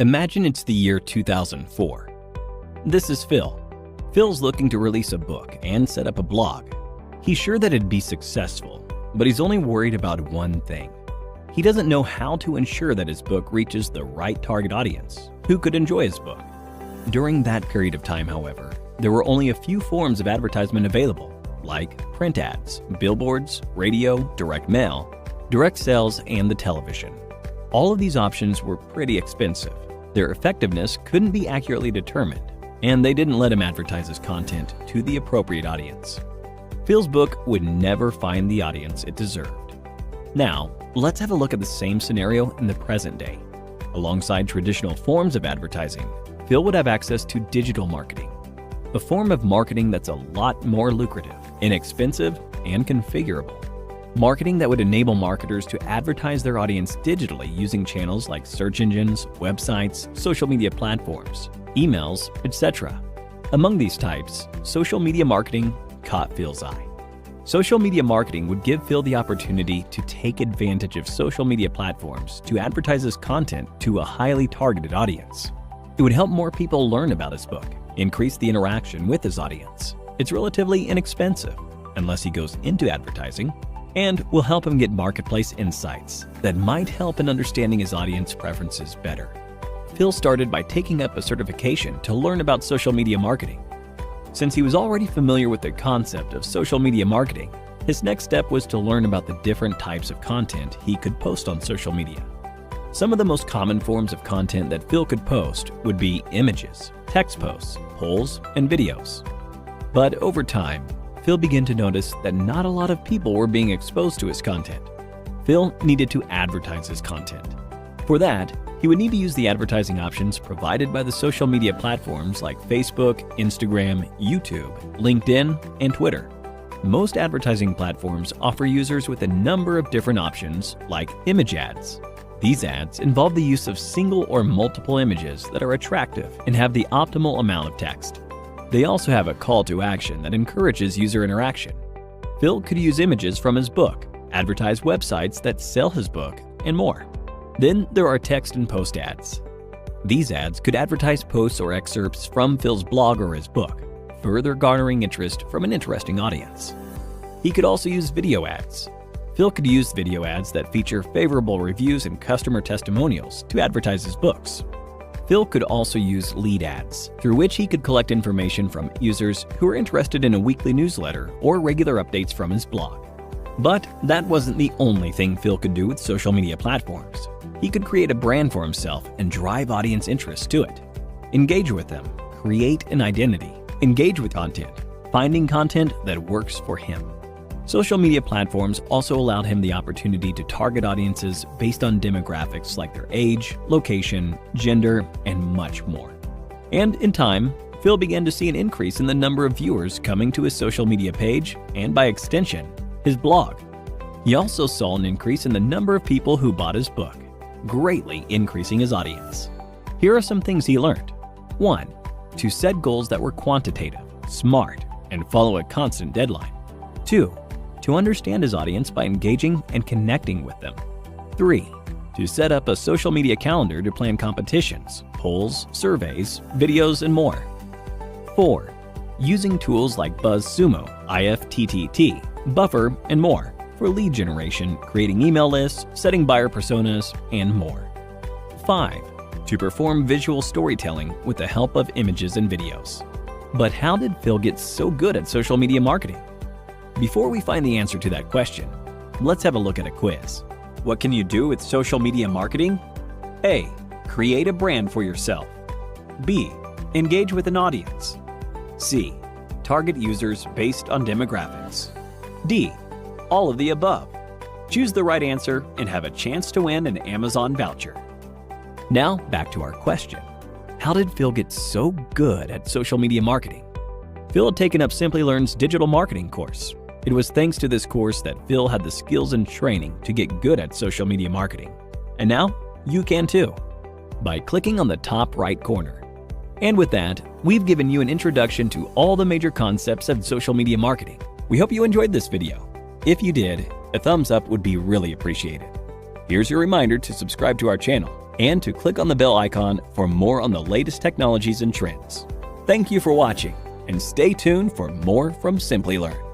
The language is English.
Imagine it's the year 2004. This is Phil. Phil's looking to release a book and set up a blog. He's sure that it'd be successful, but he's only worried about one thing. He doesn't know how to ensure that his book reaches the right target audience who could enjoy his book. During that period of time, however, there were only a few forms of advertisement available, like print ads, billboards, radio, direct mail, direct sales, and the television. All of these options were pretty expensive. Their effectiveness couldn't be accurately determined, and they didn't let him advertise his content to the appropriate audience. Phil's book would never find the audience it deserved. Now, let's have a look at the same scenario in the present day. Alongside traditional forms of advertising, Phil would have access to digital marketing, a form of marketing that's a lot more lucrative, inexpensive, and configurable. Marketing that would enable marketers to advertise their audience digitally using channels like search engines, websites, social media platforms, emails, etc. Among these types, social media marketing caught Phil's eye. Social media marketing would give Phil the opportunity to take advantage of social media platforms to advertise his content to a highly targeted audience. It would help more people learn about his book, increase the interaction with his audience. It's relatively inexpensive, unless he goes into advertising, and will help him get marketplace insights that might help in understanding his audience preferences better. Phil started by taking up a certification to learn about social media marketing. Since he was already familiar with the concept of social media marketing, his next step was to learn about the different types of content he could post on social media. Some of the most common forms of content that Phil could post would be images, text posts, polls, and videos. But over time, Phil began to notice that not a lot of people were being exposed to his content. Phil needed to advertise his content. For that, he would need to use the advertising options provided by the social media platforms like Facebook, Instagram, YouTube, LinkedIn, and Twitter. Most advertising platforms offer users with a number of different options like image ads. These ads involve the use of single or multiple images that are attractive and have the optimal amount of text. They also have a call to action that encourages user interaction. Phil could use images from his book, advertise websites that sell his book, and more. Then there are text and post ads. These ads could advertise posts or excerpts from Phil's blog or his book, further garnering interest from an interesting audience. He could also use video ads. Phil could use video ads that feature favorable reviews and customer testimonials to advertise his books. Phil could also use lead ads, through which he could collect information from users who are interested in a weekly newsletter or regular updates from his blog. But that wasn't the only thing Phil could do with social media platforms. He could create a brand for himself and drive audience interest to it. Engage with them, create an identity, engage with content, finding content that works for him. Social media platforms also allowed him the opportunity to target audiences based on demographics like their age, location, gender, and much more. And in time, Phil began to see an increase in the number of viewers coming to his social media page and, by extension, his blog. He also saw an increase in the number of people who bought his book, greatly increasing his audience. Here are some things he learned. 1. To set goals that were quantitative, smart, and follow a constant deadline. 2. To understand his audience by engaging and connecting with them. 3. To set up a social media calendar to plan competitions, polls, surveys, videos, and more. 4. Using tools like BuzzSumo, IFTTT, Buffer, and more for lead generation, creating email lists, setting buyer personas, and more. 5. To perform visual storytelling with the help of images and videos. But how did Phil get so good at social media marketing? Before we find the answer to that question, let's have a look at a quiz. What can you do with social media marketing? A. Create a brand for yourself. B. Engage with an audience. C. Target users based on demographics. D. All of the above. Choose the right answer and have a chance to win an Amazon voucher. Now back to our question. How did Phil get so good at social media marketing? Phil had taken up Simplilearn's digital marketing course. It was thanks to this course that Phil had the skills and training to get good at social media marketing. And now, you can too, by clicking on the top right corner. And with that, we've given you an introduction to all the major concepts of social media marketing. We hope you enjoyed this video. If you did, a thumbs up would be really appreciated. Here's your reminder to subscribe to our channel and to click on the bell icon for more on the latest technologies and trends. Thank you for watching, and stay tuned for more from Simply Learn.